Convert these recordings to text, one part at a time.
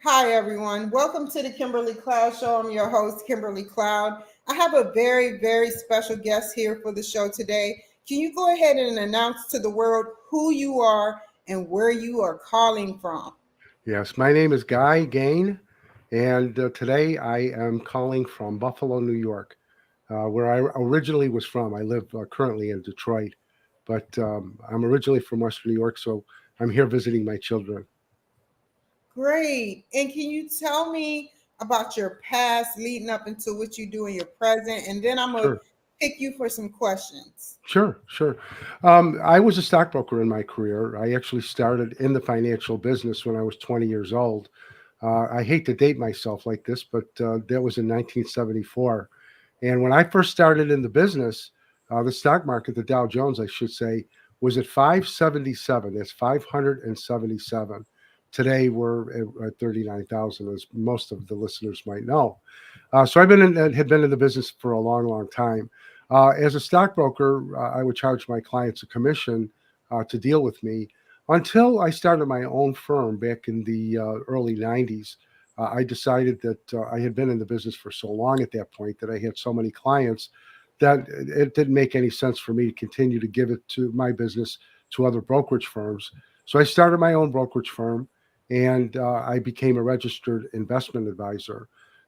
Hi, everyone. Welcome to the Kimberly Cloud Show. I'm your host, Kimberly Cloud. I have a very special guest here for the show today. Can you go ahead and announce to the world who you are and where you are calling from? Yes, my name is Gane, and today I am calling from Buffalo, New York, where I originally was from. I live currently in Detroit, but I'm originally from Western New York, so I'm here visiting my children. Great. And can you tell me about your past leading up into what you do in your present? And then I'm going to Sure, pick you for some questions. sure. I was a stockbroker in my career. I actually started in the financial business when I was 20 years old. I hate to date myself like this, but that was in 1974. And when I first started in the business, the stock market, the Dow Jones, I should say, was at 577. That's 577. Today we're at 39,000, as most of the listeners might know. So had been in the business for a long time. As a stockbroker, I would charge my clients a commission to deal with me until I started my own firm back in the early 90s. I decided that I had been in the business for so long at that point that I had so many clients that it didn't make any sense for me to continue to give it to my business to other brokerage firms. So I started my own brokerage firm and I became a registered investment advisor.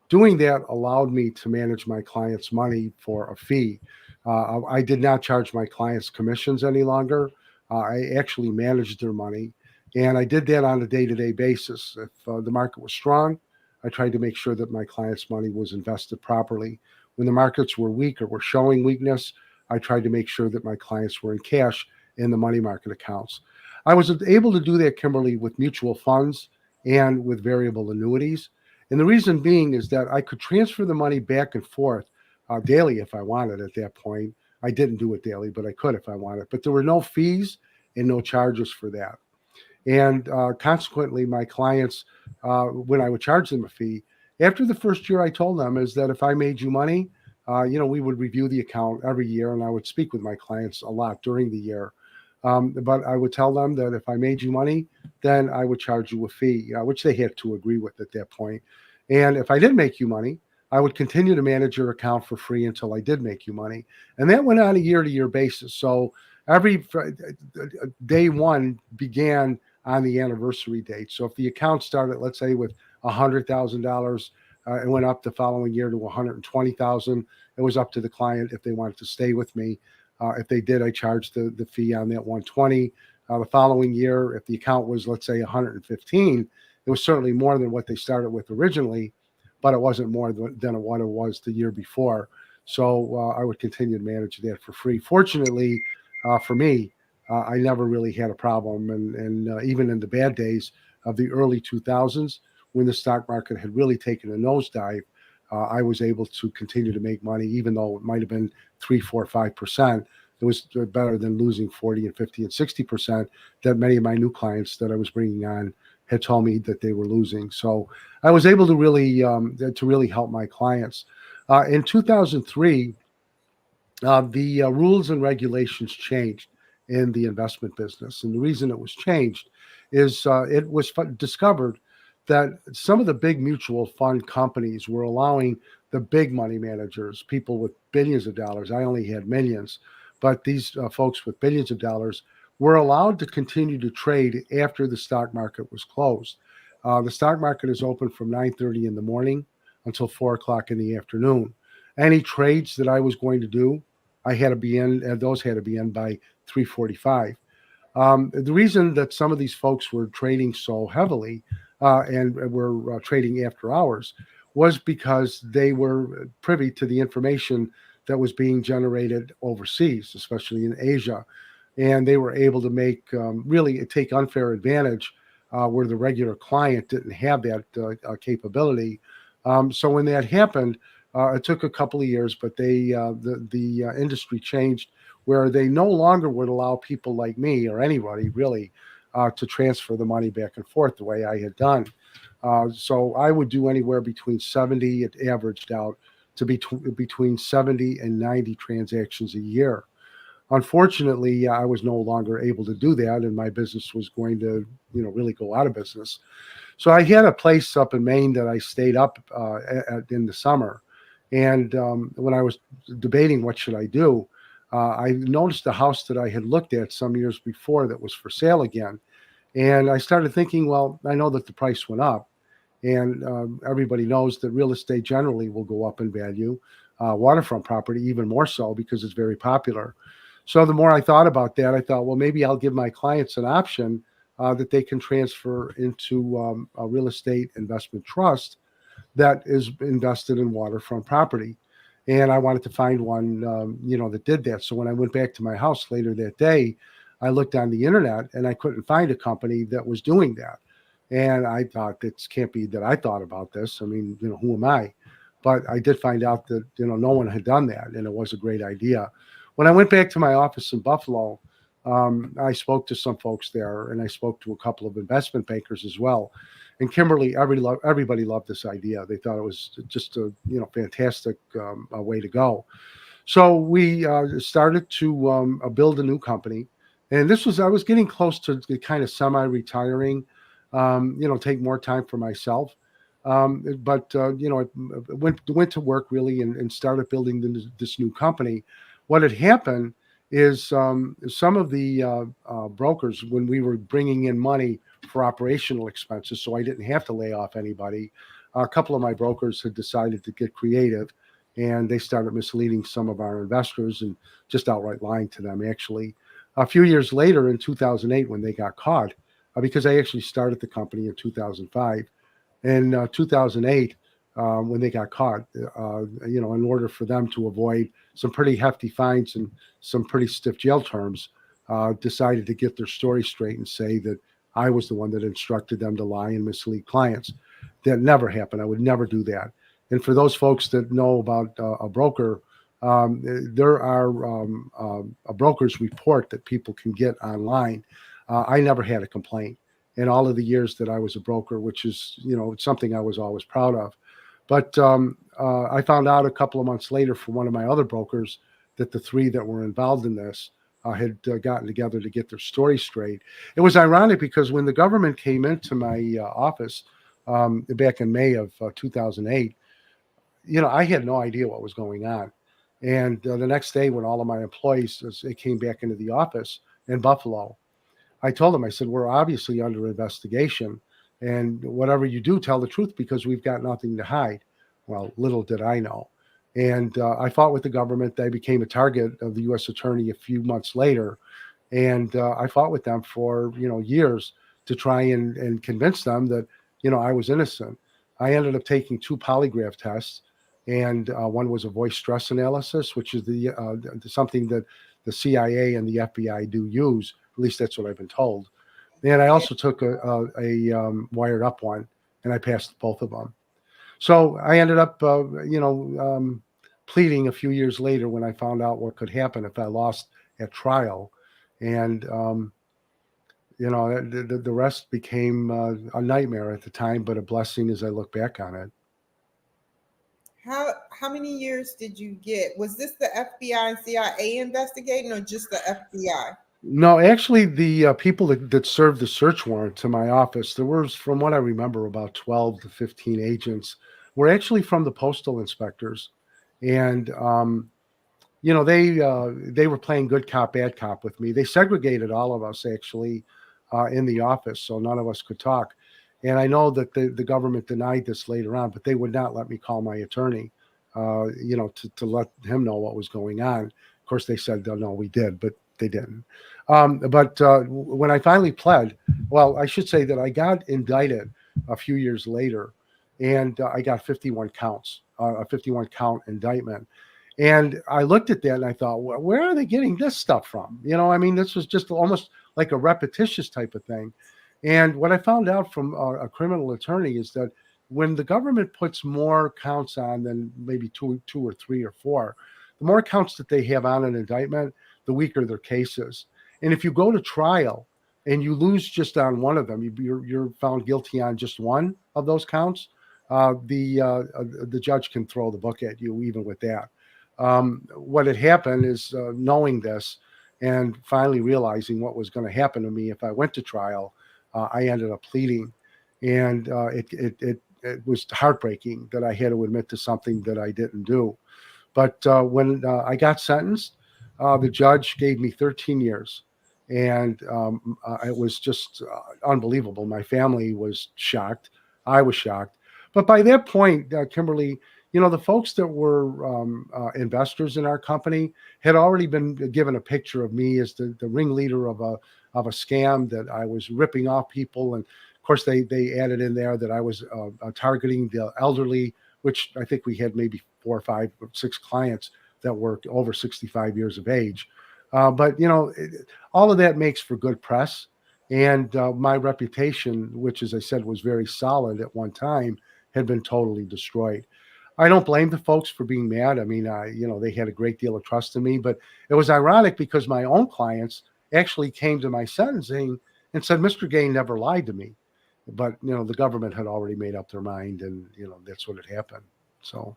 Doing that allowed me to manage my clients' money for a fee. I did not charge my clients commissions any longer. I actually managed their money, and I did that on a day-to-day basis. If the market was strong, I tried to make sure that my clients' money was invested properly. When the markets were weak or were showing weakness, I tried to make sure that my clients were in cash in the money market accounts. I was able to do that, Kimberly, with mutual funds and with variable annuities. And the reason being is that I could transfer the money back and forth daily if I wanted at that point. I didn't do it daily, but I could if I wanted. But there were no fees and no charges for that. And consequently, my clients, when I would charge them a fee, after the first year, I told them is that if I made you money, we would review the account every year, and I would speak with my clients a lot during the year. But I would tell them that if I made you money, then I would charge you a fee, which they had to agree with at that point. And if I did make you money, I would continue to manage your account for free until I did make you money. And that went on a year-to-year basis. So every day one began on the anniversary date. So if the account started, let's say, with $100,000, it went up the following year to 120,000. It was up to the client if they wanted to stay with me. If they did, I charged the fee on that 120. The following year, if the account was, let's say, 115, it was certainly more than what they started with originally, but it wasn't more than what it was the year before. So I would continue to manage that for free. Fortunately, for me, I never really had a problem. And even in the bad days of the early 2000s, when the stock market had really taken a nosedive, I was able to continue to make money, even though it might have been 3, 4, 5%. It was better than losing 40 and 50 and 60% that many of my new clients that I was bringing on had told me that they were losing. So I was able to really help my clients. In 2003, the rules and regulations changed in the investment business. And the reason it was changed is it was discovered that some of the big mutual fund companies were allowing the big money managers, people with billions of dollars. I only had millions, but these folks with billions of dollars were allowed to continue to trade after the stock market was closed. The stock market is open from 9:30 in the morning until 4 o'clock in the afternoon. Any trades that I was going to do, I had to be in, and those had to be in by 3:45. The reason that some of these folks were trading so heavily and were trading after hours was because they were privy to the information that was being generated overseas, especially in Asia, and they were able to make really take unfair advantage where the regular client didn't have that capability. So when that happened, it took a couple of years, but the industry changed where they no longer would allow people like me or anybody really to transfer the money back and forth the way I had done. So I would do anywhere between 70, it averaged out to be between 70 and 90 transactions a year. Unfortunately, I was no longer able to do that, and my business was going to, really go out of business. So I had a place up in Maine that I stayed up in the summer, and when I was debating what should I do, I noticed a house that I had looked at some years before that was for sale again, and I started thinking, well, I know that the price went up, and everybody knows that real estate generally will go up in value. Waterfront property even more so because it's very popular. So the more I thought about that, I thought, well, maybe I'll give my clients an option that they can transfer into a real estate investment trust that is invested in waterfront property. And I wanted to find one, that did that. So when I went back to my house later that day, I looked on the internet and I couldn't find a company that was doing that. And I thought, this can't be that I thought about this. I mean, who am I? But I did find out that, no one had done that, and it was a great idea. When I went back to my office in Buffalo, I spoke to some folks there, and I spoke to a couple of investment bankers as well. And Kimberly, everybody loved this idea. They thought it was just a fantastic a way to go. So we started to build a new company, and I was getting close to kind of semi-retiring, take more time for myself. But I went to work really and started building this new company. What had happened is some of the brokers, when we were bringing in money for operational expenses, so I didn't have to lay off anybody, a couple of my brokers had decided to get creative, and they started misleading some of our investors and just outright lying to them, actually. A few years later, in 2008, when they got caught, because I actually started the company in 2005, in 2008, when they got caught, in order for them to avoid some pretty hefty fines and some pretty stiff jail terms, decided to get their story straight and say that I was the one that instructed them to lie and mislead clients. That never happened. I would never do that. And for those folks that know about a broker, there are a broker's report that people can get online. I never had a complaint in all of the years that I was a broker, which is, something I was always proud of. But I found out a couple of months later from one of my other brokers that the three that were involved in this had gotten together to get their story straight. It was ironic because when the government came into my office back in May of 2008, I had no idea what was going on. And the next day, when all of my employees they came back into the office in Buffalo, I told them, I said, we're obviously under investigation, and whatever you do, tell the truth because we've got nothing to hide. Well, little did I know. And I fought with the government. I became a target of the U.S. attorney a few months later. And I fought with them for, years to try and convince them that, I was innocent. I ended up taking 2 polygraph tests, and one was a voice stress analysis, which is something that the CIA and the FBI do use. At least that's what I've been told. And I also took a wired up one, and I passed both of them. So I ended up, pleading a few years later when I found out what could happen if I lost at trial. And, the rest became a nightmare at the time, but a blessing as I look back on it. How many years did you get? Was this the FBI and CIA investigating, or just the FBI? No, actually, the people that served the search warrant to my office, there was, from what I remember, about 12 to 15 agents, were actually from the postal inspectors. And, they were playing good cop, bad cop with me. They segregated all of us, actually, in the office, so none of us could talk. And I know that the government denied this later on, but they would not let me call my attorney, to let him know what was going on. Of course, they said, oh, no, we did, but they didn't. But when I finally pled, well, I should say that I got indicted a few years later, and I got 51 counts, a 51 count indictment. And I looked at that and I thought, well, where are they getting this stuff from? This was just almost like a repetitious type of thing. And what I found out from a criminal attorney is that when the government puts more counts on than maybe two or 3 or 4, the more counts that they have on an indictment, the weaker their case is. And if you go to trial and you lose just on one of them, you're found guilty on just one of those counts, the judge can throw the book at you even with that. What had happened is, knowing this, And finally realizing what was going to happen to me if I went to trial, I ended up pleading. And it was heartbreaking that I had to admit to something that I didn't do. But when I got sentenced, the judge gave me 13 years. And it was just unbelievable. My family was shocked. I was shocked. But by that point, Kimberly, the folks that were investors in our company had already been given a picture of me as the ringleader of a scam, that I was ripping off people. And of course, they added in there that I was targeting the elderly, which I think we had maybe 4 or 5 or 6 clients that were over 65 years of age. But all of that makes for good press. And my reputation, which, as I said, was very solid at one time, had been totally destroyed. I don't blame the folks for being mad. I mean, they had a great deal of trust in me, but it was ironic because my own clients actually came to my sentencing and said, Mr. Gane never lied to me. But, the government had already made up their mind, and, that's what had happened. So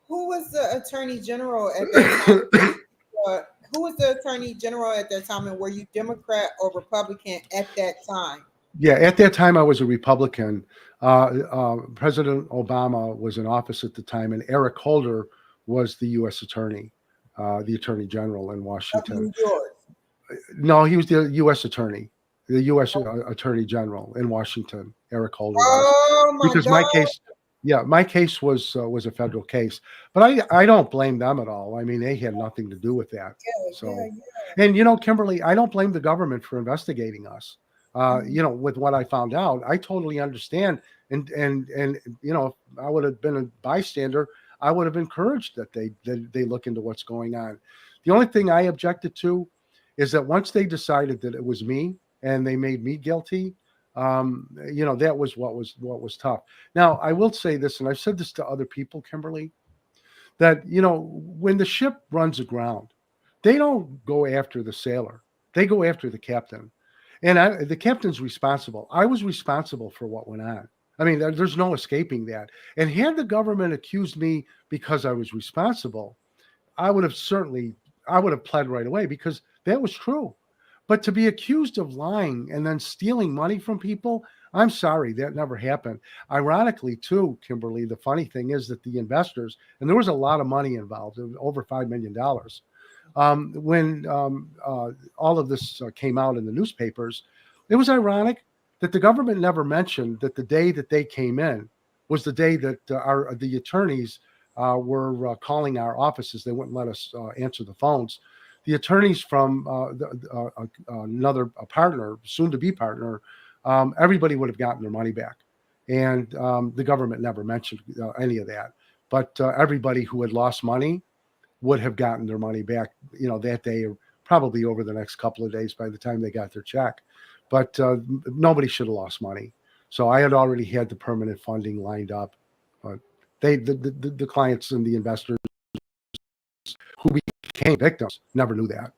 Who was the attorney general at that time? Who was the attorney general at that time, and were you Democrat or Republican at that time? yeah, at that time I was a Republican. President Obama was in office at the time, and Eric Holder was the U.S. attorney, the attorney general in Of Washington. New York. No, he was the U.S. attorney, the U.S. attorney general in Washington. Eric Holder was, Oh my because God. my case was a federal case, but I don't blame them at all. I mean, they had nothing to do with that. So, and Kimberly, I don't blame the government for investigating us. With what I found out, I totally understand. And if I would have been a bystander, I would have encouraged that they look into what's going on. The only thing I objected to is that once they decided that it was me and they made me guilty, that was what was tough. Now, I will say this, and I've said this to other people, Kimberly, that when the ship runs aground, they don't go after the sailor; they go after the captain, and the captain's responsible. I was responsible for what went on. I mean, there's no escaping that. And had the government accused me because I was responsible, I would have pled right away, because that was true. But to be accused of lying and then stealing money from people, I'm sorry, that never happened. Ironically, too, Kimberly, the funny thing is that the investors, and there was a lot of money involved, over $5 million. When all of this came out in the newspapers, it was ironic that the government never mentioned that the day that they came in was the day that the attorneys were calling our offices. They wouldn't let us answer the phones. The attorneys from another partner, soon-to-be partner, everybody would have gotten their money back. And the government never mentioned any of that. But everybody who had lost money would have gotten their money back, that day, or probably over the next couple of days by the time they got their check. But nobody should have lost money. So I had already had the permanent funding lined up. But the clients and the investors who became victims never knew that.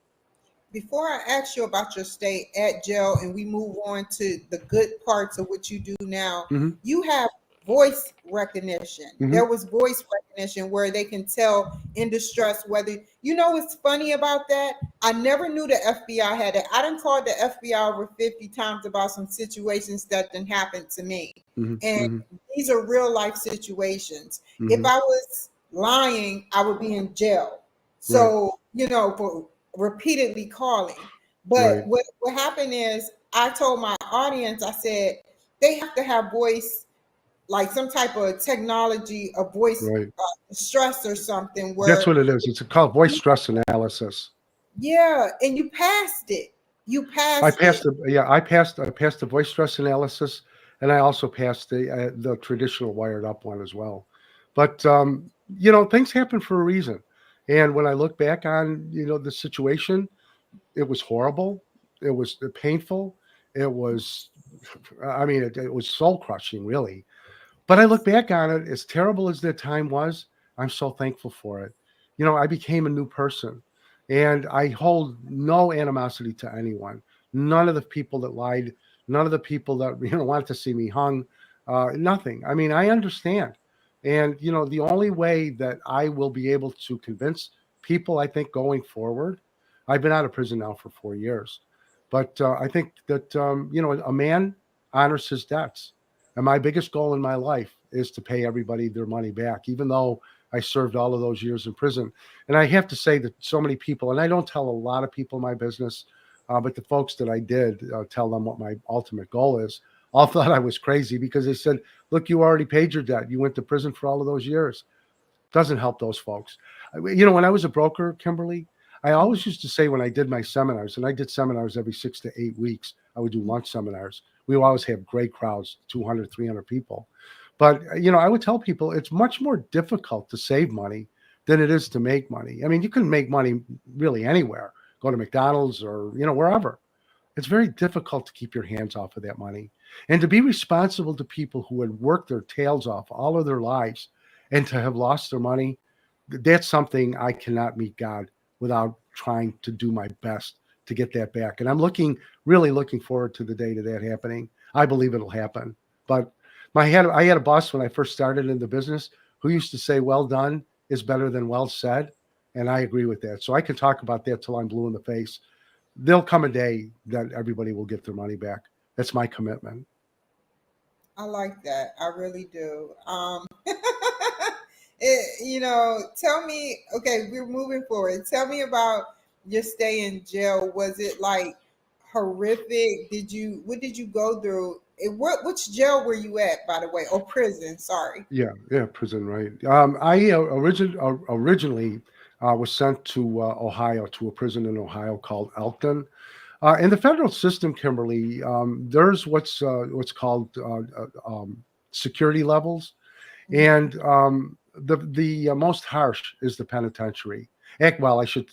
Before I ask you about your stay at jail and we move on to the good parts of what you do now, you have voice recognition. There was voice recognition where they can tell in distress whether, what's funny about that? I never knew the FBI had it. I done called the FBI over 50 times about some situations that didn't happen to me. And these are real life situations. If I was lying, I would be in jail. So, for repeatedly calling. But what happened is I told my audience, I said, they have to have voice, like some type of technology, a voice stress or something. Where that's what it is. It's called voice stress analysis. Yeah, and you passed it. I passed the voice stress analysis, and I also passed the traditional wired up one as well. But things happen for a reason. And when I look back on the situation, it was horrible. It was painful. It was, it was soul crushing, really. But I look back on it, as terrible as that time was, I'm so thankful for it. I became a new person, and I hold no animosity to anyone. None of the people that lied, none of the people that wanted to see me hung, nothing. I mean, I understand. And the only way that I will be able to convince people, I think, going forward, I've been out of prison now for 4 years. But I think that, a man honors his debts. And my biggest goal in my life is to pay everybody their money back, even though I served all of those years in prison. And I have to say that so many people, and I don't tell a lot of people my business, but the folks that I did tell them what my ultimate goal is, all thought I was crazy because they said, look, you already paid your debt. You went to prison for all of those years. Doesn't help those folks. When I was a broker, Kimberly, I always used to say when I did my seminars, and I did seminars every 6 to 8 weeks, I would do lunch seminars. We would always have great crowds, 200, 300 people. But, I would tell people it's much more difficult to save money than it is to make money. I mean, you can make money really anywhere, go to McDonald's or, wherever. It's very difficult to keep your hands off of that money and to be responsible to people who had worked their tails off all of their lives and to have lost their money. That's something I cannot meet God without trying to do my best to get that back. And I'm really looking forward to the day to that happening. I believe it'll happen. But I had a boss when I first started in the business who used to say, well done is better than well said. And I agree with that. So I can talk about that till I'm blue in the face. There'll come a day that everybody will get their money back. That's my commitment. I like that. I really do. Tell me, okay, we're moving forward. Tell me about your stay in jail. Was it like horrific? What did you go through? Which jail were you at, by the way? Or prison, sorry. Yeah, prison, right. I originally was sent to Ohio, to a prison in Ohio called Elkton. In the federal system, Kimberly, there's what's called security levels, and the most harsh is the penitentiary. Well, I should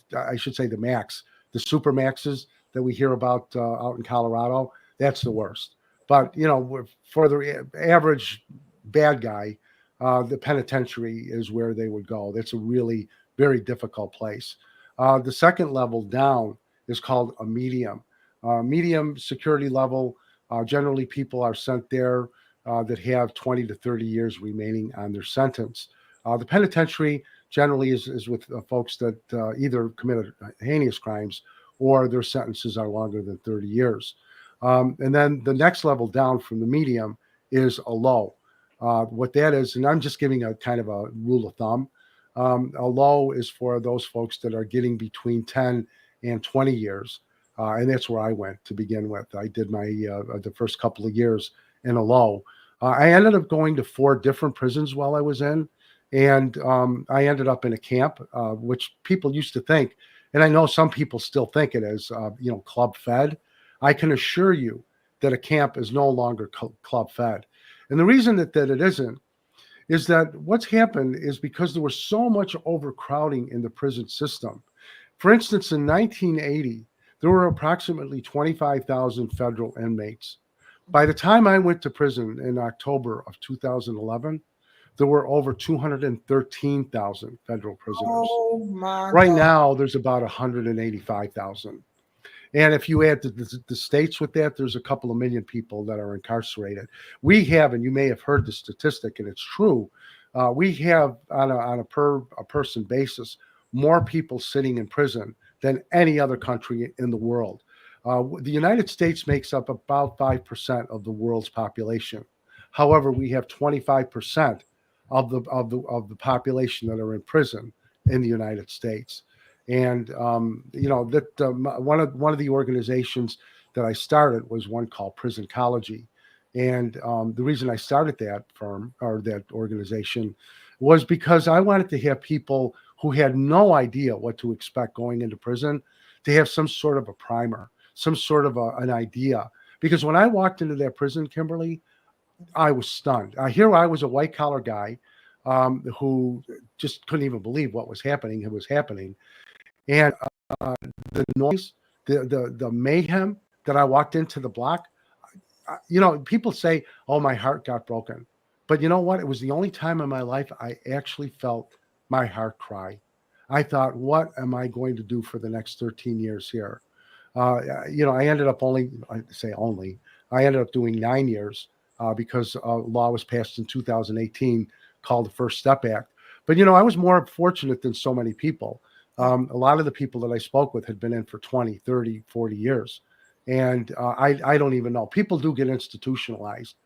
say the max, the super maxes that we hear about out in Colorado. That's the worst. But for the average bad guy, the penitentiary is where they would go. That's a really very difficult place. The second level down is called a medium. Medium security level. Generally, people are sent there that have 20 to 30 years remaining on their sentence. The penitentiary generally is with folks that either committed heinous crimes or their sentences are longer than 30 years. And then the next level down from the medium is a low. What that is, and I'm just giving a kind of a rule of thumb, a low is for those folks that are getting between 10 and 20 years. And that's where I went to begin with. I did my the first couple of years in a low. I ended up going to 4 different prisons while I was in. And I ended up in a camp, which people used to think, and I know some people still think it is, club fed. I can assure you that a camp is no longer club fed. And the reason that it isn't is that what's happened is because there was so much overcrowding in the prison system. For instance, in 1980, there were approximately 25,000 federal inmates. By the time I went to prison in October of 2011, there were over 213,000 federal prisoners. Oh my Right God. now, there's about 185,000. And if you add the states with that, there's a couple of million people that are incarcerated. We have, and you may have heard the statistic, and it's true, we have on a per person basis more people sitting in prison than any other country in the world. The United States makes up about 5% of the world's population. However, we have 25% of the population that are in prison in the United States. And one of the organizations that I started was one called Prisoncology. And the reason I started that firm or that organization was because I wanted to have people who had no idea what to expect going into prison to have some sort of a primer, some sort of an idea. Because when I walked into that prison, Kimberly, I was stunned. Here I was a white collar guy who just couldn't even believe what was happening. It was happening. And the noise, the mayhem that I walked into the block, people say, oh, my heart got broken. But you know what? It was the only time in my life I actually felt my heart cry. I thought, what am I going to do for the next 13 years here? I ended up I ended up doing 9 years because a law was passed in 2018 called the First Step Act. But, I was more fortunate than so many people. A lot of the people that I spoke with had been in for 20, 30, 40 years. And I don't even know. People do get institutionalized.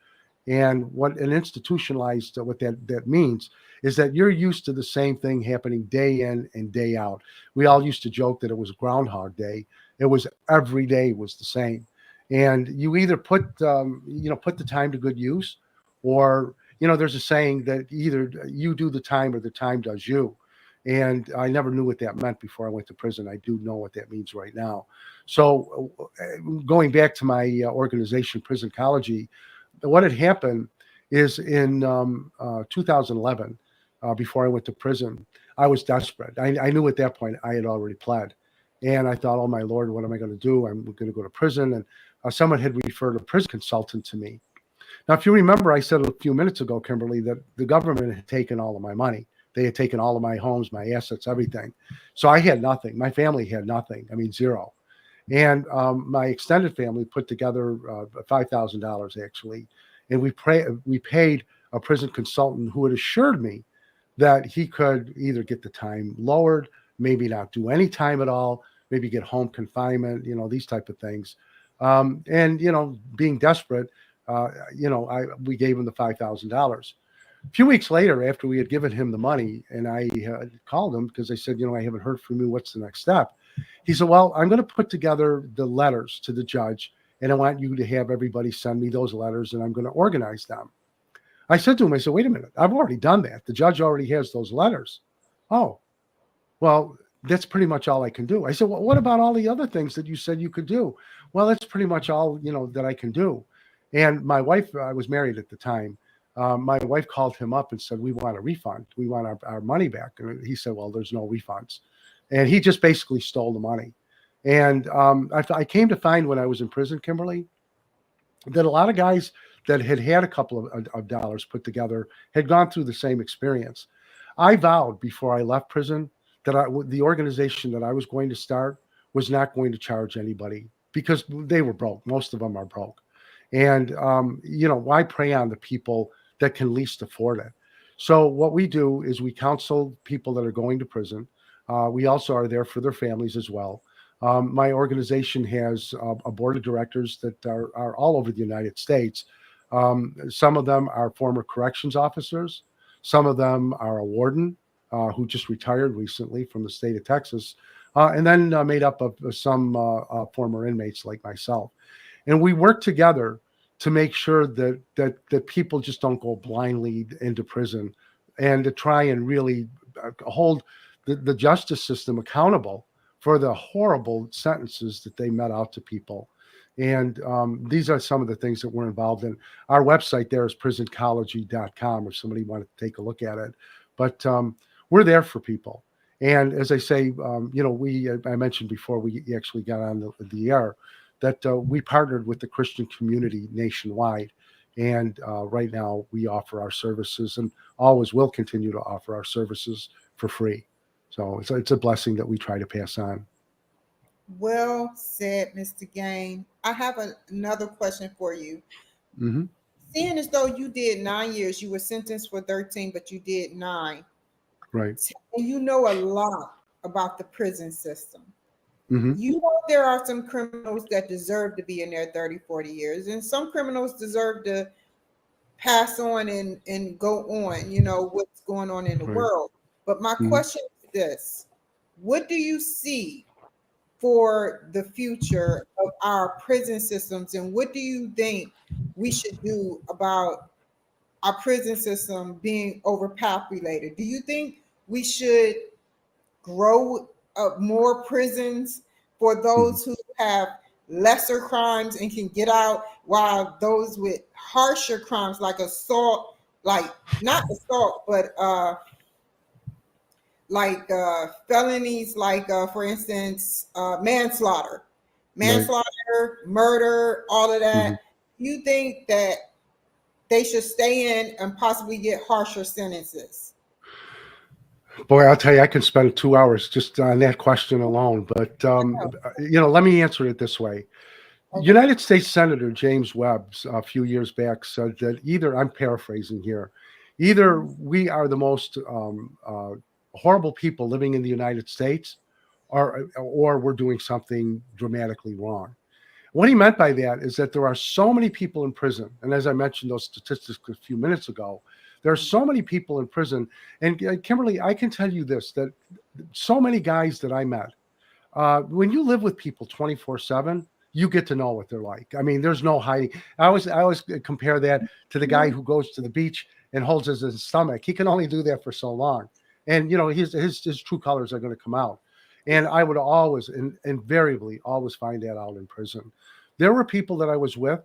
And what an institutionalized, what that means is that you're used to the same thing happening day in and day out. We all used to joke that it was Groundhog Day. It was every day was the same. And you either put the time to good use, or there's a saying that either you do the time or the time does you. And I never knew what that meant before I went to prison. I do know what that means right now. So going back to my organization, Prison Ecology, what had happened is in 2011, before I went to prison, I was desperate. I knew at that point I had already pled. And I thought, oh, my Lord, what am I going to do? I'm going to go to prison. And someone had referred a prison consultant to me. Now, if you remember, I said a few minutes ago, Kimberly, that the government had taken all of my money. They had taken all of my homes, my assets, everything. So I had nothing. My family had nothing. I mean, zero. And my extended family put together $5,000 actually, and we paid a prison consultant who had assured me that he could either get the time lowered, maybe not do any time at all, maybe get home confinement, these type of things. And being desperate, we gave him the $5,000. A few weeks later, after we had given him the money, and I called him because I said, I haven't heard from you. What's the next step? He said, well, I'm going to put together the letters to the judge, and I want you to have everybody send me those letters, and I'm going to organize them. I said to him, wait a minute, I've already done that. The judge already has those letters. Oh, well, that's pretty much all I can do. I said, well, what about all the other things that you said you could do? Well, that's pretty much all, that I can do. And my wife, I was married at the time. My wife called him up and said, we want a refund. We want our money back. And he said, well, there's no refunds. And he just basically stole the money. And I came to find when I was in prison, Kimberly, that a lot of guys that had a couple of dollars put together had gone through the same experience. I vowed before I left prison that the organization that I was going to start was not going to charge anybody because they were broke. Most of them are broke. And, why prey on the people that can least afford it? So what we do is we counsel people that are going to prison. We also are there for their families as well. My organization has a board of directors that are all over the United States. Some of them are former corrections officers. Some of them are a warden who just retired recently from the state of Texas, and then made up of some former inmates like myself. And we work together to make sure that people just don't go blindly into prison, and to try and really hold the justice system accountable for the horrible sentences that they met out to people. And these are some of the things that we're involved in. Our website there is prisoncology.com if somebody wanted to take a look at it. But we're there for people. And as I say, I mentioned before we actually got on the air that we partnered with the Christian community nationwide. And right now we offer our services and always will continue to offer our services for free. So it's a blessing that we try to pass on. Well said, Mr. Gane. I have another question for you. Mm-hmm. Seeing as though you did 9 years, you were sentenced for 13, but you did 9. Right. And you know a lot about the prison system. Mm-hmm. You know there are some criminals that deserve to be in there 30, 40 years, and some criminals deserve to pass on and go on, what's going on in the Right. world. But my Mm-hmm. question is this: what do you see for the future of our prison systems, and what do you think we should do about our prison system being overpopulated? Do you think we should grow more prisons for those who have lesser crimes and can get out, while those with harsher crimes like assault, like not assault, but felonies, like for instance, manslaughter, Right. murder, all of Mm-hmm. that. You think that they should stay in and possibly get harsher sentences? Boy, I'll tell you, I can spend 2 hours just on that question alone. But let me answer it this way. Okay. United States Senator James Webb a few years back said that either, I'm paraphrasing here, either we are the most horrible people living in the United States, or we're doing something dramatically wrong. What he meant by that is that there are so many people in prison. And as I mentioned those statistics a few minutes ago, there are so many people in prison. And Kimberly, I can tell you this, that so many guys that I met, when you live with people 24/7, you get to know what they're like. I mean, there's no hiding. I always compare that to the guy who goes to the beach and holds his stomach. He can only do that for so long. And, his true colors are going to come out. And I would always, invariably, always find that out in prison. There were people that I was with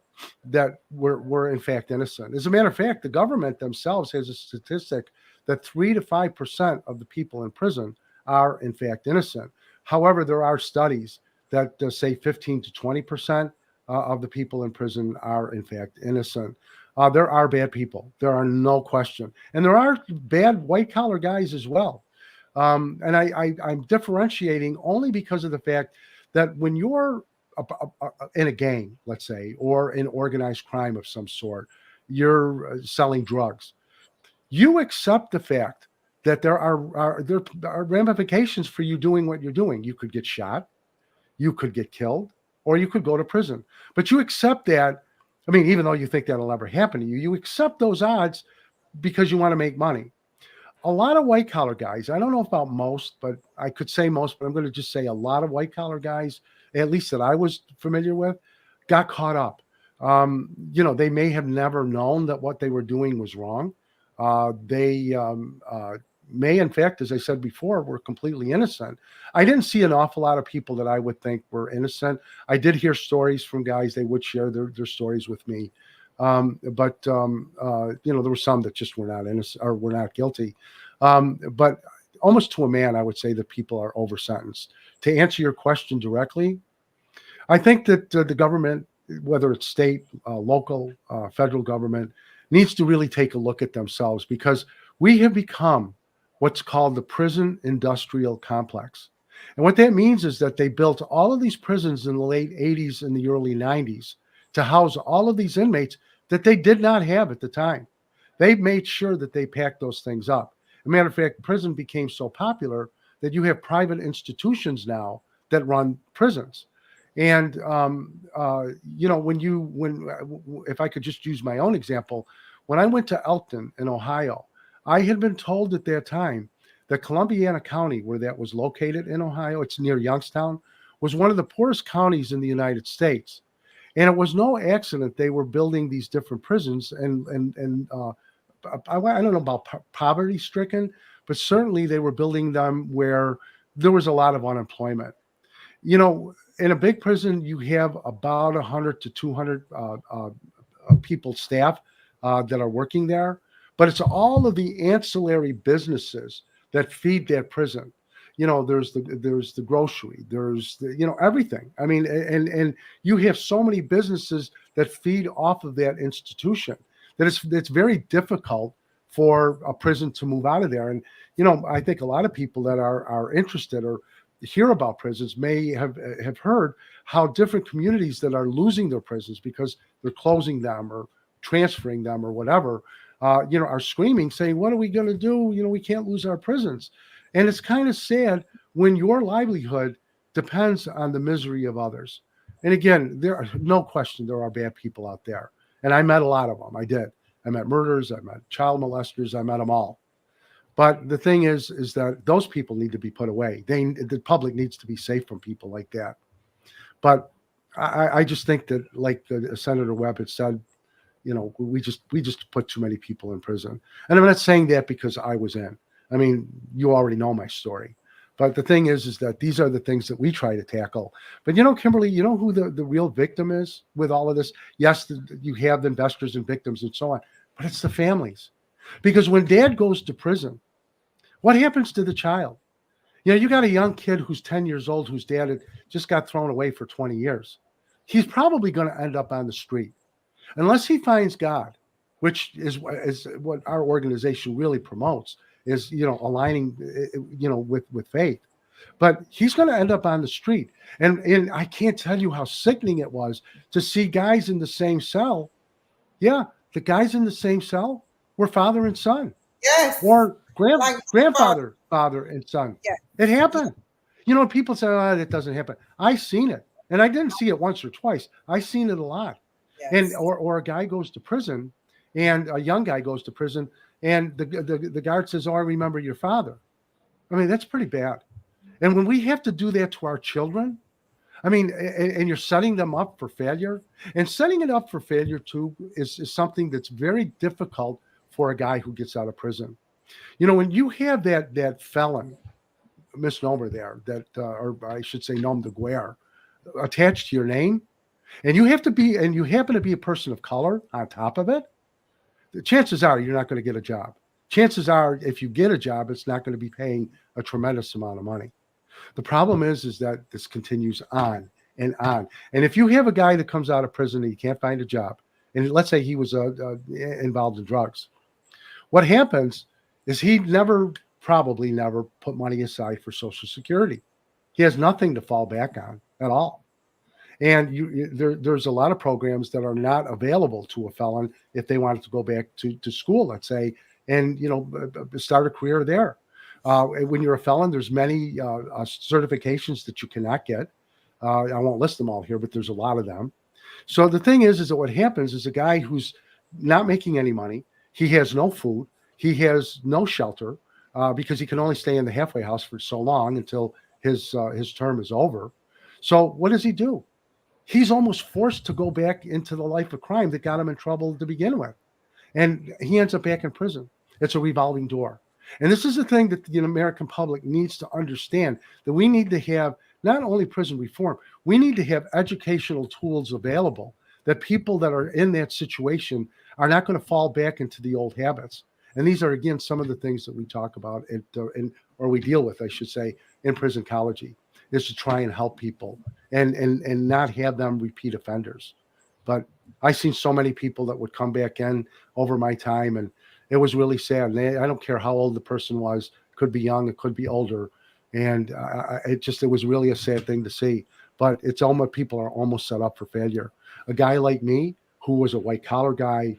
that were in fact innocent. As a matter of fact, the government themselves has a statistic that 3 to 5% of the people in prison are in fact innocent. However, there are studies that say 15 to 20% of the people in prison are in fact innocent. There are bad people. There are no question. And there are bad white collar guys as well. And I'm differentiating only because of the fact that when you're in a gang, let's say, or in organized crime of some sort, you're selling drugs, you accept the fact that there are ramifications for you doing what you're doing. You could get shot, you could get killed, or you could go to prison. But you accept that. I mean, even though you think that'll never happen to you, you accept those odds because you want to make money. A lot of white collar guys, I don't know about most, but I could say most, but I'm going to just say a lot of white collar guys, at least that I was familiar with, got caught up. They may have never known that what they were doing was wrong. They may, in fact, as I said before, were completely innocent. I didn't see an awful lot of people that I would think were innocent. I did hear stories from guys. They would share their stories with me. But there were some that just were not innocent or were not guilty. But almost to a man, I would say that people are over sentenced. To answer your question directly, I think that the government, whether it's state, local, federal government, needs to really take a look at themselves, because we have become what's called the prison industrial complex. And what that means is that they built all of these prisons in the late 80s and the early 90s to house all of these inmates that they did not have at the time. They made sure that they packed those things up. As a matter of fact, prison became so popular that you have private institutions now that run prisons. And if I could just use my own example, when I went to Elkton in Ohio, I had been told at that time that Columbiana County, where that was located in Ohio, it's near Youngstown, was one of the poorest counties in the United States. And it was no accident they were building these different prisons, and I don't know about poverty stricken, but certainly they were building them where there was a lot of unemployment. In a big prison, you have about 100 to 200 people, staff that are working there, but it's all of the ancillary businesses that feed that prison. There's the grocery, there's everything. I mean, and you have so many businesses that feed off of that institution that it's very difficult for a prison to move out of there. And I think a lot of people that are interested or hear about prisons may have heard how different communities that are losing their prisons because they're closing them or transferring them or whatever, are screaming, saying, "What are we going to do? We can't lose our prisons." And it's kind of sad when your livelihood depends on the misery of others. And again, there are no question there are bad people out there. And I met a lot of them. I did. I met murderers. I met child molesters. I met them all. But the thing is that those people need to be put away. The public needs to be safe from people like that. But I just think that, like Senator Webb had said, we just put too many people in prison. And I'm not saying that because I was in. I mean, you already know my story. But the thing is that these are the things that we try to tackle. But Kimberly, who the real victim is with all of this? Yes, you have the investors and victims and so on, but it's the families. Because when dad goes to prison, what happens to the child? You got a young kid who's 10 years old whose dad had just got thrown away for 20 years. He's probably going to end up on the street unless he finds God, which is what our organization really promotes, is aligning with faith. But he's going to end up on the street. And I can't tell you how sickening it was to see guys in the same cell. Yeah, the guys in the same cell were father and son. Yes. Or grandfather father and son. Yes. It Yes. happened. People say, oh, that doesn't happen. I seen it. And I didn't see it once or twice. I seen it a lot. And Yes. or a guy goes to prison, and a young guy goes to prison, and the guard says, oh, I remember your father. I mean, that's pretty bad. And when we have to do that to our children, I mean, and you're setting them up for failure. And setting it up for failure, too, is something that's very difficult for a guy who gets out of prison. When you have that felon misnomer there, or I should say nom de guerre, attached to your name, and you happen to be a person of color on top of it, the chances are you're not going to get a job. Chances are, if you get a job, it's not going to be paying a tremendous amount of money. The problem is that this continues on and on. And if you have a guy that comes out of prison and he can't find a job, and let's say he was involved in drugs, what happens is he probably never put money aside for Social Security. He has nothing to fall back on at all. And there's a lot of programs that are not available to a felon if they wanted to go back to school, let's say, and start a career there. When you're a felon, there's many certifications that you cannot get. I won't list them all here, but there's a lot of them. So the thing is that what happens is a guy who's not making any money, he has no food, he has no shelter, because he can only stay in the halfway house for so long until his term is over. So what does he do? He's almost forced to go back into the life of crime that got him in trouble to begin with. And he ends up back in prison. It's a revolving door. And this is the thing that the American public needs to understand, that we need to have not only prison reform, we need to have educational tools available that people that are in that situation are not going to fall back into the old habits. And these are, again, some of the things that we talk about or we deal with, I should say, in prison ecology, is to try and help people and not have them repeat offenders. But I've seen so many people that would come back in over my time, and it was really sad. And I don't care how old the person was, it could be young, it could be older. And it was really a sad thing to see. But it's almost, people are almost set up for failure. A guy like me, who was a white collar guy,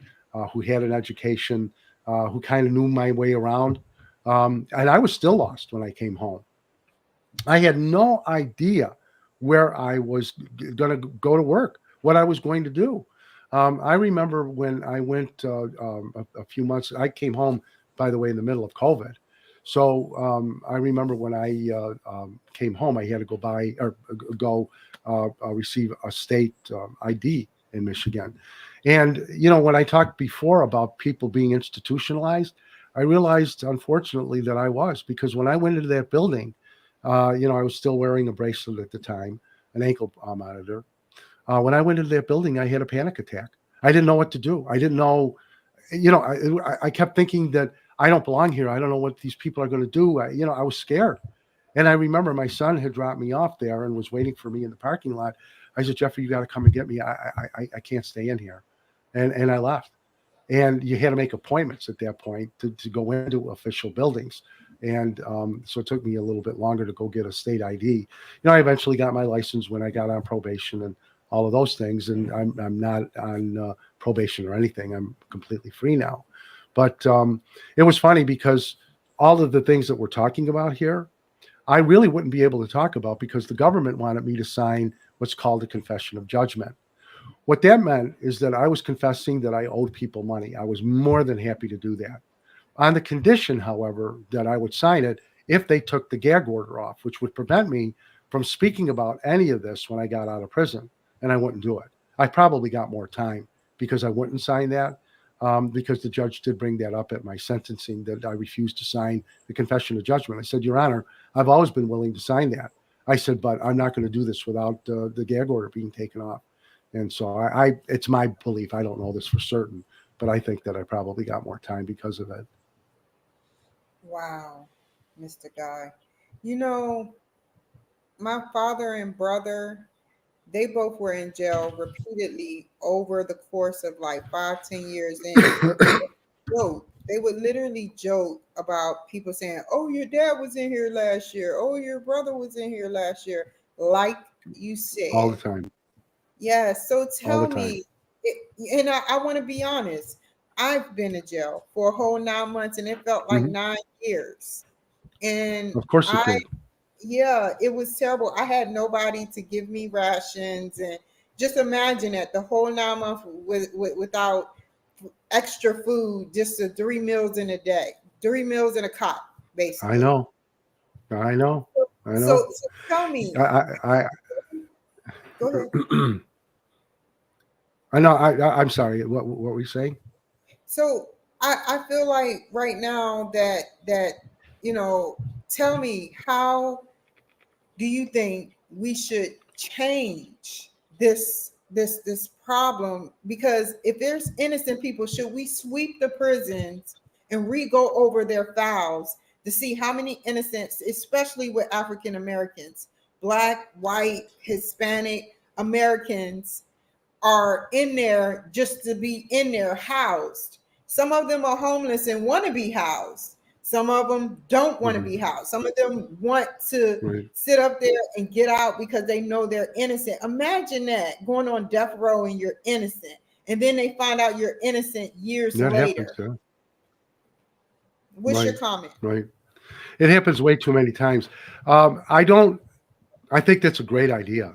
who had an education, who kind of knew my way around, and I was still lost when I came home. I had no idea where I was going to go to work, what I was going to do. I remember when I went a few months, I came home, by the way, in the middle of COVID. So I remember when I came home, I had to go receive a state ID in Michigan. And, when I talked before about people being institutionalized, I realized, unfortunately, that I was, because when I went into that building, I was still wearing a bracelet at the time, an ankle monitor. When I went into that building, I had a panic attack. I didn't know what to do. I didn't know, I kept thinking that I don't belong here. I don't know what these people are going to do. I was scared. And I remember my son had dropped me off there and was waiting for me in the parking lot. I said, Jeffrey, you got to come and get me. I can't stay in here. And I left. And you had to make appointments at that point to go into official buildings. And so it took me a little bit longer to go get a state ID. I eventually got my license when I got on probation and all of those things. And I'm not on probation or anything. I'm completely free now. But it was funny because all of the things that we're talking about here, I really wouldn't be able to talk about because the government wanted me to sign what's called a confession of judgment. What that meant is that I was confessing that I owed people money. I was more than happy to do that. On the condition, however, that I would sign it if they took the gag order off, which would prevent me from speaking about any of this when I got out of prison, and I wouldn't do it. I probably got more time because I wouldn't sign that, because the judge did bring that up at my sentencing, that I refused to sign the confession of judgment. I said, Your Honor, I've always been willing to sign that. I said, but I'm not going to do this without the gag order being taken off. And so it's my belief, I don't know this for certain, but I think that I probably got more time because of it. Wow, Mr. Guy. My father and brother, they both were in jail repeatedly over the course of like 5, 10 years in. Joke. They would literally joke about people saying, "Oh, your dad was in here last year. Oh, your brother was in here last year." Like you All the said. time. Yeah. So All the tell time. me, and I want to be honest. I've been in jail for a whole 9 months, and it felt like Mhm. 9 years. And Of course it did. yeah, it was terrible. I had nobody to give me rations, and just imagine that the whole 9 months without extra food, just the 3 meals in a day, 3 meals in a cot, I basically. know. I know. I know. So tell me, I go ahead. I know. I'm sorry. What were you saying? So I feel like right now that you know, tell me, how do you think we should change this problem? Because if there's innocent people, should we sweep the prisons and re-go over their files to see how many innocents, especially with African Americans, Black, white, Hispanic Americans, are in there just to be in there housed? Some of them are homeless and want to be housed. Some of them don't want to Mhm. be housed. Some of them want to Right. sit up there and get out because they know they're innocent. Imagine that, going on death row and you're innocent. And then they find out you're innocent years That happens. later. Yeah. What's your Right. comment? Right. It happens way too many times. I don't. I think that's a great idea.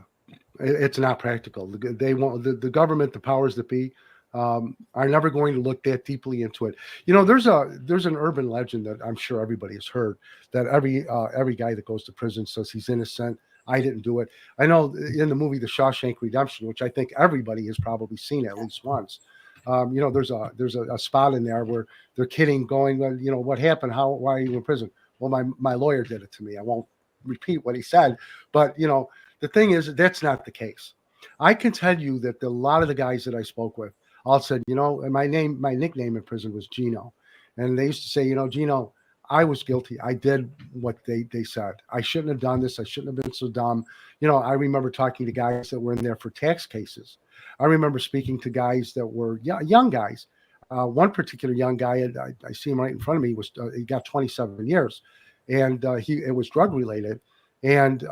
It's not practical. They want the government, the powers that be, are never going to look that deeply into it. You know, there's an urban legend that I'm sure everybody has heard, that every guy that goes to prison says he's innocent. I didn't do it. I know in the movie The Shawshank Redemption, which I think everybody has probably seen at least once. You know, there's a spot in there where they're kidding, going, well, you know, what happened? Why are you in prison? Well, my lawyer did it to me. I won't repeat what he said, but you know, the thing is, that's not the case. I can tell you that a lot of the guys that I spoke with all said, you know, and my nickname in prison was Gino. And they used to say, you know, Gino, I was guilty. I did what they said. I shouldn't have done this. I shouldn't have been so dumb. You know, I remember talking to guys that were in there for tax cases. I remember speaking to guys that were young guys. One particular young guy, I see him right in front of me, he got 27 years, and it was drug related, and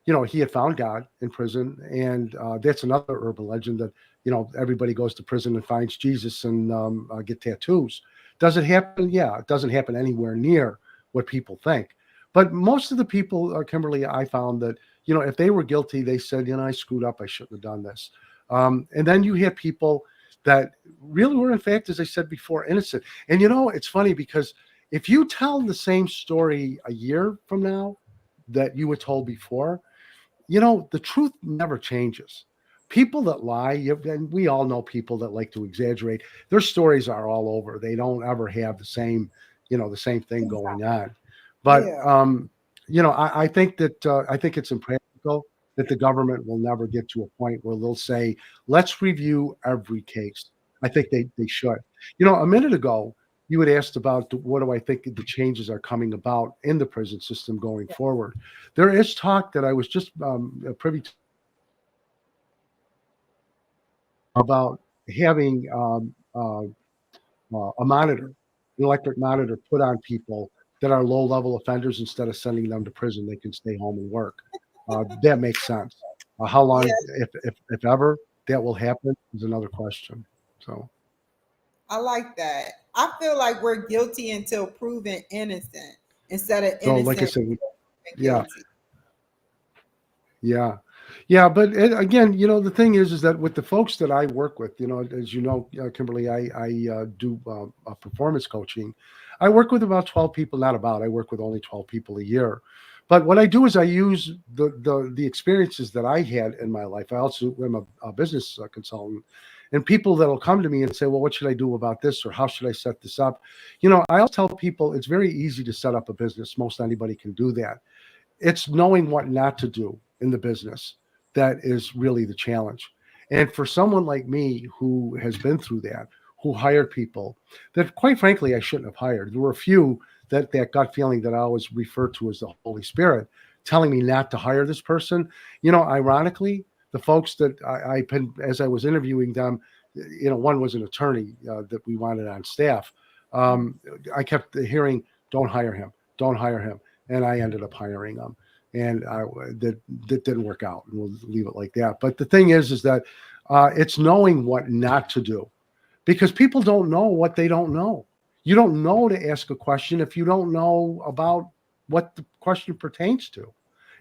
you know, he had found God in prison, and that's another urban legend that, you know, everybody goes to prison and finds Jesus and get tattoos. Does it happen? Yeah, it doesn't happen anywhere near what people think. But most of the people, Kimberly, I found that, you know, if they were guilty, they said, you know, I screwed up. I shouldn't have done this. And then you had people that really were, in fact, as I said before, innocent. And, you know, it's funny because if you tell the same story a year from now that you were told before, you know, the truth never changes. People that lie, and we all know people that like to exaggerate, their stories are all over. They don't ever have the same, you know, the same thing going on. But, Yeah. you know, I think that I think it's impractical that the government will never get to a point where they'll say, let's review every case. I think they should. You know, a minute ago, you had asked about what do I think the changes are coming about in the prison system going forward. There is talk that I was just privy to about having a monitor, an electric monitor put on people that are low level offenders. Instead of sending them to prison, they can stay home and work. That makes sense. How Yeah, long, if ever, that will happen is another question. So, I like that. I feel like we're guilty until proven innocent instead of so like I innocent said, and yeah, guilty. yeah, yeah. But again, you know, the thing is that with the folks that I work with, you know, as you know, Kimberly, I do performance coaching. I work with about 12 people, not about. I work with only 12 people a year. But what I do is I use the experiences that I had in my life. I also am a business consultant, and people that'll come to me and say, "Well, what should I do about this?" or "How should I set this up?" You know, I always tell people it's very easy to set up a business. Most anybody can do that. It's knowing what not to do in the business that is really the challenge. And for someone like me who has been through that, who hired people that quite frankly I shouldn't have hired. There were a few that gut feeling that I always refer to as the Holy Spirit telling me not to hire this person. You know, ironically, the folks that as I was interviewing them, you know, one was an attorney that we wanted on staff. I kept hearing, "Don't hire him, don't hire him," and I ended up hiring him, and that didn't work out, and we'll leave it like that. But the thing is that it's knowing what not to do, because people don't know what they don't know. You don't know to ask a question if you don't know about what the question pertains to.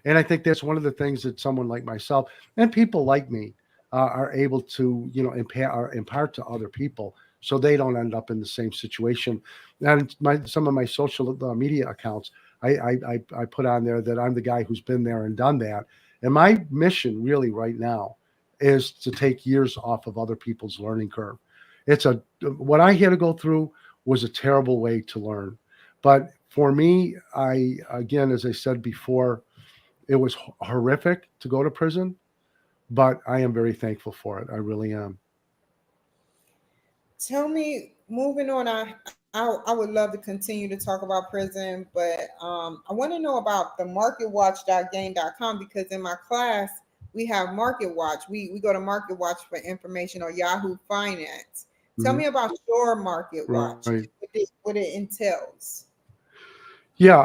And I think that's one of the things that someone like myself and people like me are able to, impart to other people, so they don't end up in the same situation. And some of my social media accounts, I put on there that I'm the guy who's been there and done that. And my mission really right now is to take years off of other people's learning curve. What I had to go through was a terrible way to learn. But for me, again, as I said before, it was horrific to go to prison, but I am very thankful for it. I really am. Tell me, moving on, I would love to continue to talk about prison, but I want to know about the marketwatch.gane.com, because in my class we have Market Watch. We go to Market Watch for information, or Yahoo Finance. Tell Mhm. me about your Market Watch, Right. what it entails. Yeah,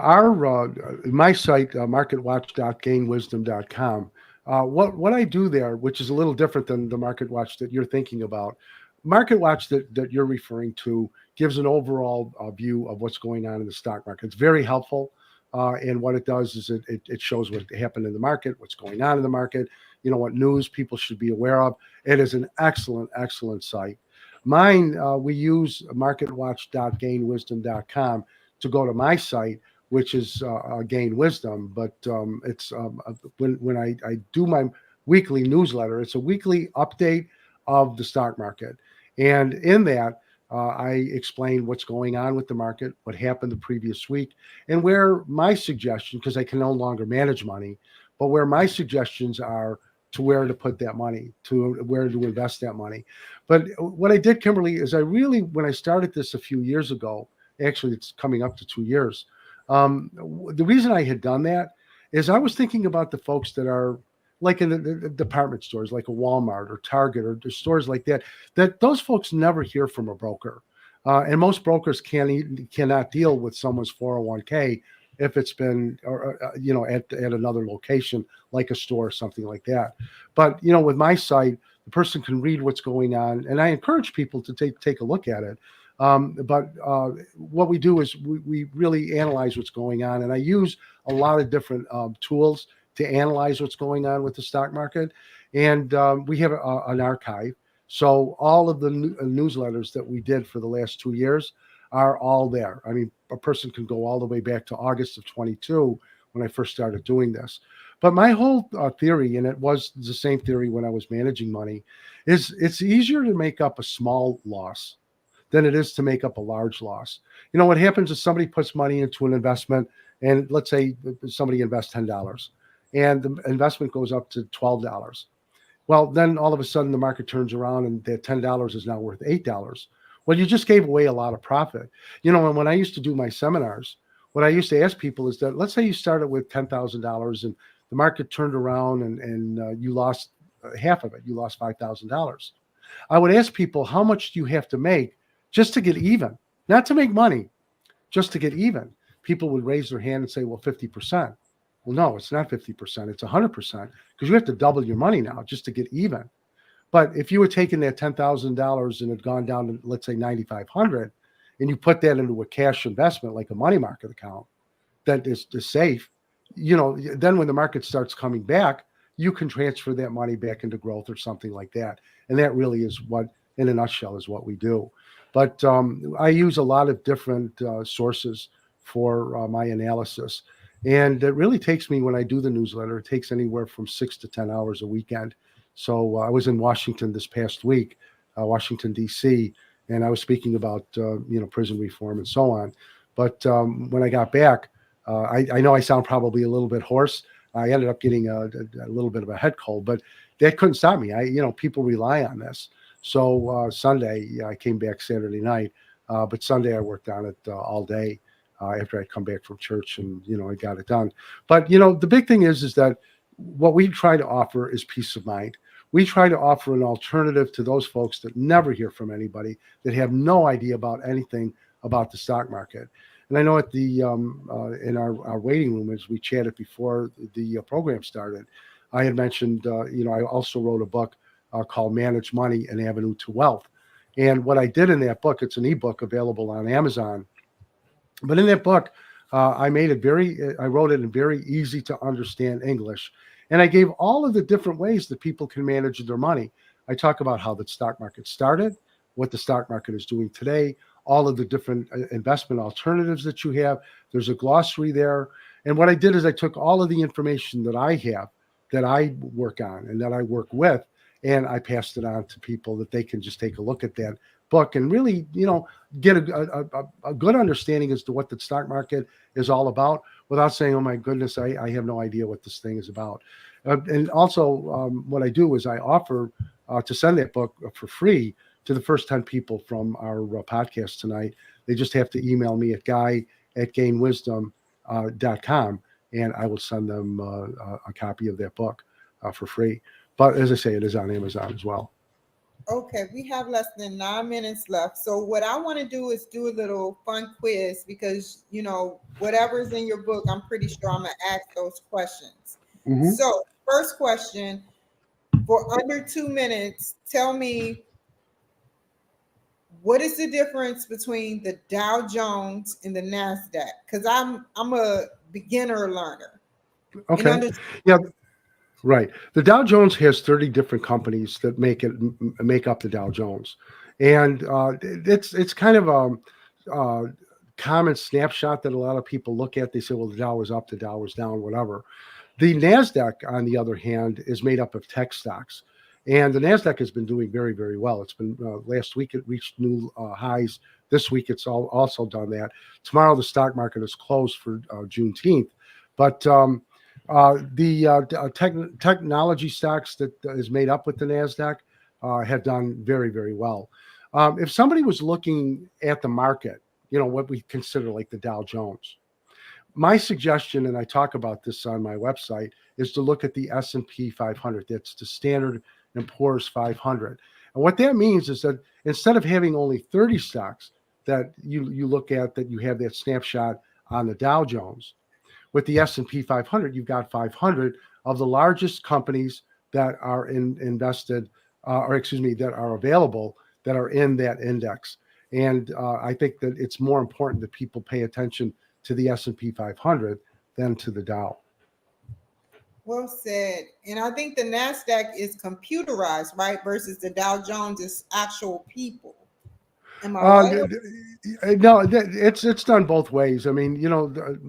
my site, marketwatch.gainwisdom.com. What I do there, which is a little different than the Market Watch that you're thinking about, Market Watch that you're referring to gives an overall view of what's going on in the stock market. It's very helpful. And what it does is it shows what happened in the market, what's going on in the market, what news people should be aware of. It is an excellent, excellent site. Mine, we use marketwatch.gainwisdom.com to go to my site, which is Gain Wisdom. But it's when I do my weekly newsletter, it's a weekly update of the stock market. And in that, I explain what's going on with the market, what happened the previous week, and where my suggestion, because I can no longer manage money, but where my suggestions are to where to put that money, to where to invest that money. But what I did, Kimberly, is when I started this a few years ago, actually it's coming up to 2 years. The reason I had done that is I was thinking about the folks that are like in the department stores, like a Walmart or Target or stores like that those folks never hear from a broker. And most brokers cannot deal with someone's 401k if it's been, at another location, like a store or something like that. But, with my site, the person can read what's going on. And I encourage people to take a look at it. But what we do is we really analyze what's going on. And I use a lot of different tools to analyze what's going on with the stock market. And we have an archive. So all of the newsletters that we did for the last 2 years are all there. I mean, a person can go all the way back to August of 22 when I first started doing this. But my whole theory, and it was the same theory when I was managing money, is it's easier to make up a small loss than it is to make up a large loss. What happens is somebody puts money into an investment, and let's say somebody invests $10, and the investment goes up to $12. Well, then all of a sudden the market turns around and that $10 is now worth $8. Well, you just gave away a lot of profit. And when I used to do my seminars, what I used to ask people is that, let's say you started with $10,000 and the market turned around and you lost half of it. You lost $5,000. I would ask people, how much do you have to make just to get even? Not to make money, just to get even. People would raise their hand and say, well, 50%. Well, no, it's not 50%. It's 100%, because you have to double your money now just to get even. But if you were taking that $10,000 and had gone down to, let's say, 9,500, and you put that into a cash investment like a money market account that is safe, then when the market starts coming back, you can transfer that money back into growth or something like that. And that really is what, in a nutshell, is what we do. But I use a lot of different sources for my analysis. And it really takes me, when I do the newsletter, it takes anywhere from 6 to 10 hours a weekend. So I was in Washington this past week, Washington, D.C., and I was speaking about, prison reform and so on. But when I got back, I know I sound probably a little bit hoarse. I ended up getting a little bit of a head cold, but that couldn't stop me. People rely on this. So Sunday, I came back Saturday night, but Sunday I worked on it all day. After I'd come back from church, and I got it done. But the big thing is that what we try to offer is peace of mind. We try to offer an alternative to those folks that never hear from anybody, that have no idea about anything about the stock market. And I know at the in our waiting room, as we chatted before the program started, I had mentioned I also wrote a book called Manage Money: An Avenue to Wealth. And what I did in that book, it's an ebook available on Amazon. But in that book, I wrote it in very easy to understand English. And I gave all of the different ways that people can manage their money. I talk about how the stock market started, what the stock market is doing today, all of the different investment alternatives that you have. There's a glossary there. And what I did is I took all of the information that I have, that I work on and that I work with, and I passed it on to people that they can just take a look at that book and really, get a good understanding as to what the stock market is all about without saying, oh my goodness, I have no idea what this thing is about. And also what I do is I offer to send that book for free to the first 10 people from our podcast tonight. They just have to email me at guy@gainwisdom.com, and I will send them a copy of that book for free. But as I say, it is on Amazon as well. Okay, we have less than 9 minutes left. So what I want to do is do a little fun quiz because, whatever's in your book, I'm pretty sure I'm going to ask those questions. Mm-hmm. So first question, for under 2 minutes, tell me, what is the difference between the Dow Jones and the NASDAQ? Because I'm a beginner learner. Okay. Yeah. Right. The Dow Jones has 30 different companies that make up the Dow Jones, and it's kind of a common snapshot that a lot of people look at. They say, well, the Dow was up, the Dow was down, whatever. The NASDAQ, on the other hand, is made up of tech stocks, and the NASDAQ has been doing very, very well. It's been last week it reached new highs. This week it's also done that. Tomorrow the stock market is closed for Juneteenth, but the technology stocks that is made up with the NASDAQ have done very, very well. If somebody was looking at the market, what we consider like the Dow Jones, my suggestion, and I talk about this on my website, is to look at the S&P 500. That's the Standard & Poor's 500. And what that means is that instead of having only 30 stocks that you look at, that you have that snapshot on the Dow Jones, with the S&P 500, you've got 500 of the largest companies that are that are available, that are in that index. And I think that it's more important that people pay attention to the S&P 500 than to the Dow. Well said. And I think the NASDAQ is computerized, right? Versus the Dow Jones is actual people. Am I right? No, it's done both ways. I mean,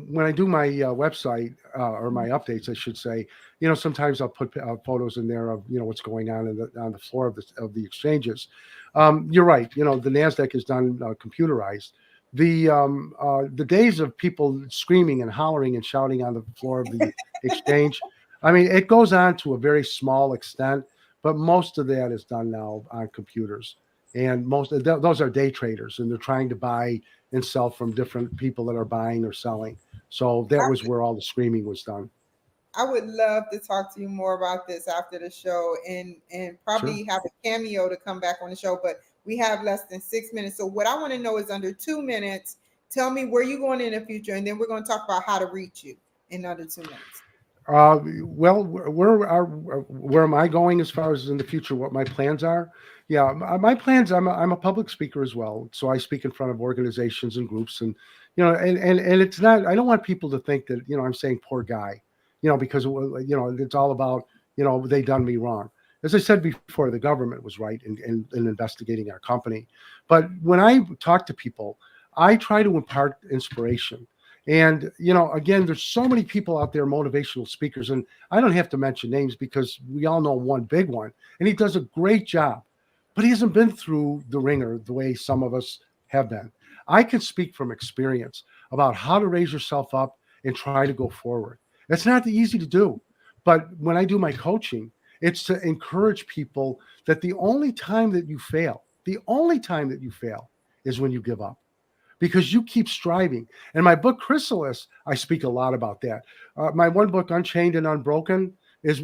when I do my website or my updates, I should say, sometimes I'll put photos in there of what's going on on the floor of the exchanges. You're right. The NASDAQ is done computerized. The days of people screaming and hollering and shouting on the floor of the exchange, I mean, it goes on to a very small extent, but most of that is done now on computers. And most of those are day traders, and they're trying to buy and sell from different people that are buying or selling. So that was where all the screaming was done. I would love to talk to you more about this after the show, and probably have a cameo to come back on the show. But we have less than 6 minutes. So what I want to know is, under 2 minutes, tell me where you're going in the future, and then we're going to talk about how to reach you in under 2 minutes. Well, where am I going as far as in the future? What my plans are? Yeah, my plans. I'm a public speaker as well, so I speak in front of organizations and groups, and and it's not. I don't want people to think that I'm saying poor guy, because it's all about they done me wrong. As I said before, the government was right in investigating our company, but when I talk to people, I try to impart inspiration. And, again, there's so many people out there, motivational speakers, and I don't have to mention names because we all know one big one, and he does a great job, but he hasn't been through the ringer the way some of us have been. I can speak from experience about how to raise yourself up and try to go forward. It's not easy to do, but when I do my coaching, it's to encourage people that the only time that you fail is when you give up, because you keep striving. And my book, Chrysalis, I speak a lot about that. My one book, Unchained and Unbroken, is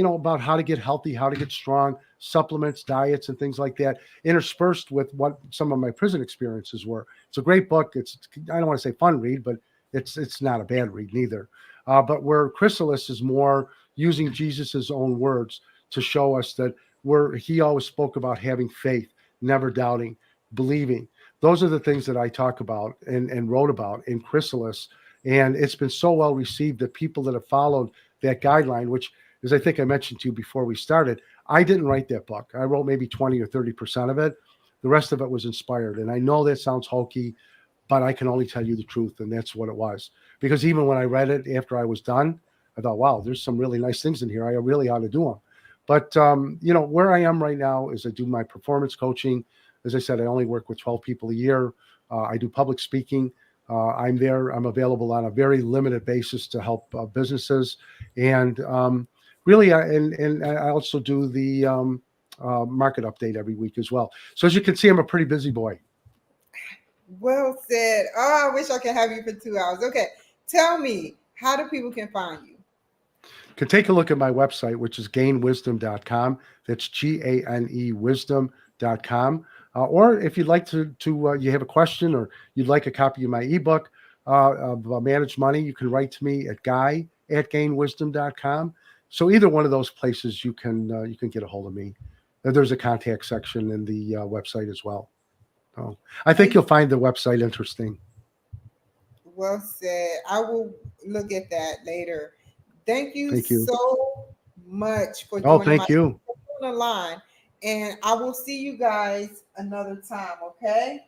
about how to get healthy, how to get strong, supplements, diets, and things like that, interspersed with what some of my prison experiences were. It's a great book. I don't want to say fun read, but it's not a bad read neither. But where Chrysalis is more using Jesus's own words to show us that he always spoke about having faith, never doubting, believing. Those are the things that I talk about and wrote about in Chrysalis. And it's been so well received that people that have followed that guideline, which, as I think I mentioned to you before we started, I didn't write that book. I wrote maybe 20 or 30% of it. The rest of it was inspired. And I know that sounds hokey, but I can only tell you the truth. And that's what it was. Because even when I read it after I was done, I thought, wow, there's some really nice things in here. I really ought to do them. But, where I am right now is I do my performance coaching. As I said, I only work with 12 people a year. I do public speaking. I'm available on a very limited basis to help businesses. And really, I also do the market update every week as well. So as you can see, I'm a pretty busy boy. Well said. Oh, I wish I could have you for 2 hours. Okay. Tell me, how do people can find you? You can take a look at my website, which is ganewisdom.com. That's GANE wisdom.com. Or if you'd like to you have a question or you'd like a copy of my ebook of Managed Money, you can write to me at guy@ganewisdom.com. So either one of those places you can get a hold of me. There's a contact section in the website as well. So I think you'll find the website interesting. Well said. I will look at that later. Thank you Thank you. so much for Oh, joining thank you. on the line. And I will see you guys another time, okay?